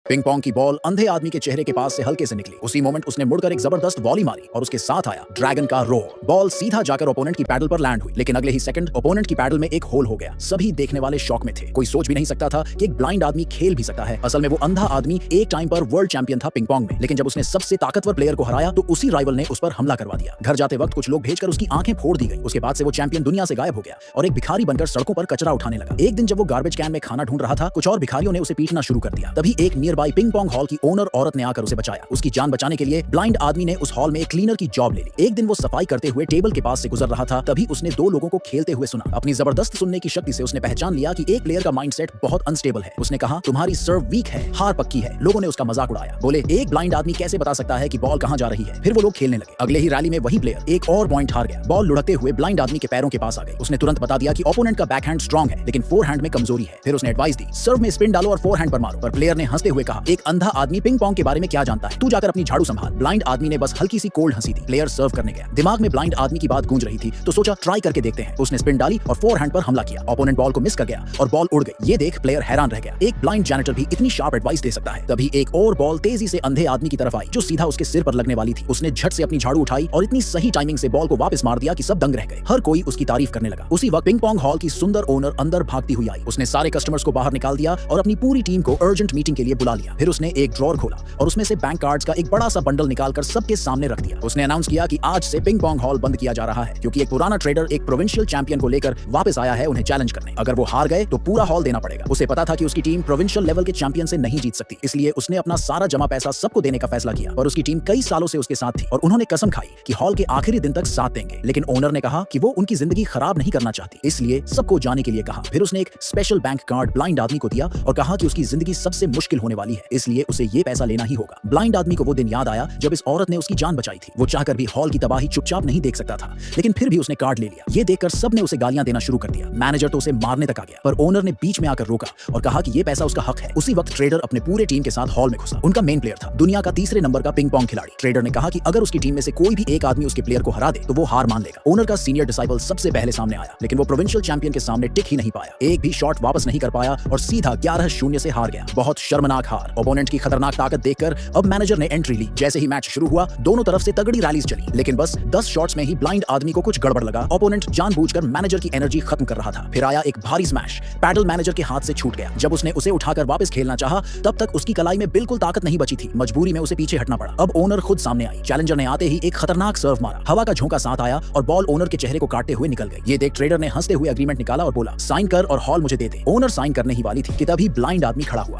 Ping pong की ball अंधे आदमी के चेहरे के पास से हल्के से निकली। उसी मोमेंट उसने मुड़कर एक जबरदस्त वॉली मारी और उसके साथ आया ड्रैगन का रोर। बॉल सीधा जाकर ओपोनेंट की पैडल पर लैंड हुई, लेकिन अगले ही सेकंड ओपोनेंट की पैडल में एक होल हो गया। सभी देखने वाले शॉक में थे। कोई सोच भी नहीं सकता था कि एक ब्लाइंड आदमी खेल भी सकता है। असल में वो अंधा आदमी एक टाइम पर वर्ल्ड चैंपियन था पिंग पोंग में, लेकिन जब उसने सबसे ताकतवर प्लेयर को हराया तो उसी राइवल ने उस पर हमला करवा दिया। घर जाते वक्त कुछ लोग भेजकर उसकी आंखें फोड़ दी गई। उसके बाद से वो चैंपियन दुनिया से गायब हो गया और एक भिखारी बनकर सड़कों पर कचरा उठाने लगा। एक दिन जब वो गार्बेज कैन में खाना ढूंढ रहा था, कुछ और भिखारियों ने उसे पीटना शुरू कर दिया। तभी एक near by ping pong hall की ओनर औरत ने आकर उसे बचाया। उसकी जान बचाने के लिए ब्लाइंड आदमी ने उस हॉल में एक क्लीनर की जॉब ले ली। एक दिन वो सफाई करते हुए टेबल के पास से गुजर रहा था, तभी उसने दो लोगों को खेलते हुए सुना। अपनी जबरदस्त सुनने की शक्ति से उसने पहचान लिया कि एक प्लेयर का माइंडसेट बहुत अनस्टेबल है। उसने कहा, तुम्हारी सर्व वीक है, हार पक्की है। लोगों ने उसका मजाक उड़ाया, बोले एक ब्लाइंड आदमी कैसे बता सकता है कि बॉल कहां जा रही है। फिर वो लोग खेलने लगे। अगले ही रैली में वही प्लेयर एक और पॉइंट हार गया। बॉल लुढ़कते हुए ब्लाइंड आदमी के पैरों के पास आ गई। उसने तुरंत बता दिया कि ओपोनेंट का बैकहैंड स्ट्रांग है, लेकिन फोरहैंड में कमजोरी है। फिर उसने एडवाइस दी, सर्व में स्पिन डालो और फोरहैंड पर मारो। पर प्लेयर ने हंसते हुए कहा, एक अंधा आदमी पिंग पोंग के बारे में क्या जानता है, तू जाकर अपनी झाड़ू संभाल। ब्लाइंड आदमी ने बस हल्की सी कोल्ड हंसी दी। प्लेयर सर्व करने गया। दिमाग में ब्लाइंड आदमी की बात गूंज रही थी, तो सोचा ट्राई करके देखते हैं। उसने स्पिन डाली और फोरहैंड पर हमला किया। ओपोनेंट बॉल को मिस कर गया और बॉल उड़ गई। ये देख प्लेयर हैरान रह गया। एक ब्लाइंड जैनिटर भी इतनी शार्प एडवाइस दे सकता है। तभी एक और बॉल तेजी से अंधे आदमी की तरफ आई, जो सीधा उसके सिर पर लगने वाली थी। उसने झट से अपनी झाड़ू उठाई और इतनी सही टाइमिंग से बॉल को वापस मार दिया कि सब दंग रह गए। हर कोई उसकी तारीफ करने लगा। उसी वक्त पिंग पोंग हॉल की सुंदर ओनर अंदर भागती हुई आई। उसने सारे कस्टमर्स को बाहर निकाल दिया और अपनी पूरी टीम को अर्जेंट मीटिंग के लिए बुला लिया। फिर उसने एक ड्रॉर खोला और उसमें से बैंक कार्ड्स का एक बड़ा सा बंडल निकालकर सबके सामने रख दिया। उसने अनाउंस किया कि आज से पिंग पोंग हॉल बंद किया जा रहा है, क्योंकि एक पुराना ट्रेडर एक प्रोविंशियल चैंपियन को लेकर वापस आया है उन्हें चैलेंज करने। अगर वो हार गए तो पूरा हॉल देना पड़ेगा। उसे पता था कि उसकी टीम प्रोविंशियल लेवल के चैंपियन से नहीं जीत सकती, इसलिए उसने अपना सारा जमा पैसा सबको देने का फैसला किया। और उसकी टीम कई सालों से उसके साथ थी और उन्होंने कसम खाई कि हॉल के आखिरी दिन तक साथ देंगे। लेकिन ओनर ने कहा कि वो उनकी जिंदगी खराब नहीं करना चाहती, इसलिए सबको जाने के लिए कहा। फिर उसने एक स्पेशल बैंक कार्ड ब्लाइंड आदमी को दिया और कहा कि उसकी जिंदगी सबसे मुश्किल होने वाली है, इसलिए उसे ये पैसा लेना ही होगा। ब्लाइंड आदमी को वो दिन याद आया जब इस औरत ने उसकी जान बचाई थी। वो चाहकर भी हॉल की तबाही चुपचाप नहीं देख सकता था, लेकिन फिर भी उसने कार्ड ले लिया। ये देखकर सबने उसे गालियां देना शुरू कर दिया। मैनेजर तो उसे मारने तक आ गया, पर ओनर ने बीच में आकर रोका और कहा कि ये पैसा उसका हक है। उसी वक्त ट्रेडर अपने पूरे टीम के साथ हॉल में घुसा। उनका मेन प्लेयर था दुनिया का तीसरे नंबर का पिंग पोंग खिलाड़ी। ट्रेडर ने कहा कि अगर उसकी टीम में से कोई भी एक आदमी उसके प्लेयर को हरा दे तो वो हार मान लेगा। ओनर का सीनियर डिसाइपल सबसे पहले सामने आया, लेकिन वो प्रोविंशियल चैंपियन के सामने टिक ही नहीं पाया। एक भी शॉट वापस नहीं कर पाया और सीधा 11-0 से हार गया। बहुत शर्मनाक हार। ओपोनेंट की खतरनाक ताकत देखकर अब मैनेजर ने एंट्री ली। जैसे ही मैच शुरू हुआ, दोनों तरफ से तगड़ी रैलीज चली, लेकिन बस 10 शॉट्स में ही ब्लाइंड आदमी को कुछ गड़बड़ लगा। ओपोनेंट जानबूझकर मैनेजर की एनर्जी खत्म कर रहा था। फिर आया एक भारी स्मैश। पैडल मैनेजर के हाथ से छूट गया। जब उसने उसे उठाकर वापस खेलना चाहा, तब तक उसकी कलाई में बिल्कुल ताकत नहीं बची थी। मजबूरी में उसे पीछे हटना पड़ा। अब ओनर खुद सामने आई। चैलेंजर ने आते ही एक खतरनाक सर्व मारा। हवा का झोंका साथ आया और बॉल ओनर के चेहरे को काटते हुए निकल गई। ये देख ट्रेडर ने हंसते हुए एग्रीमेंट निकाला और बोला, साइन कर और हॉल मुझे दे दे। ओनर साइन करने ही वाली थी कि तभी ब्लाइंड आदमी खड़ा हुआ।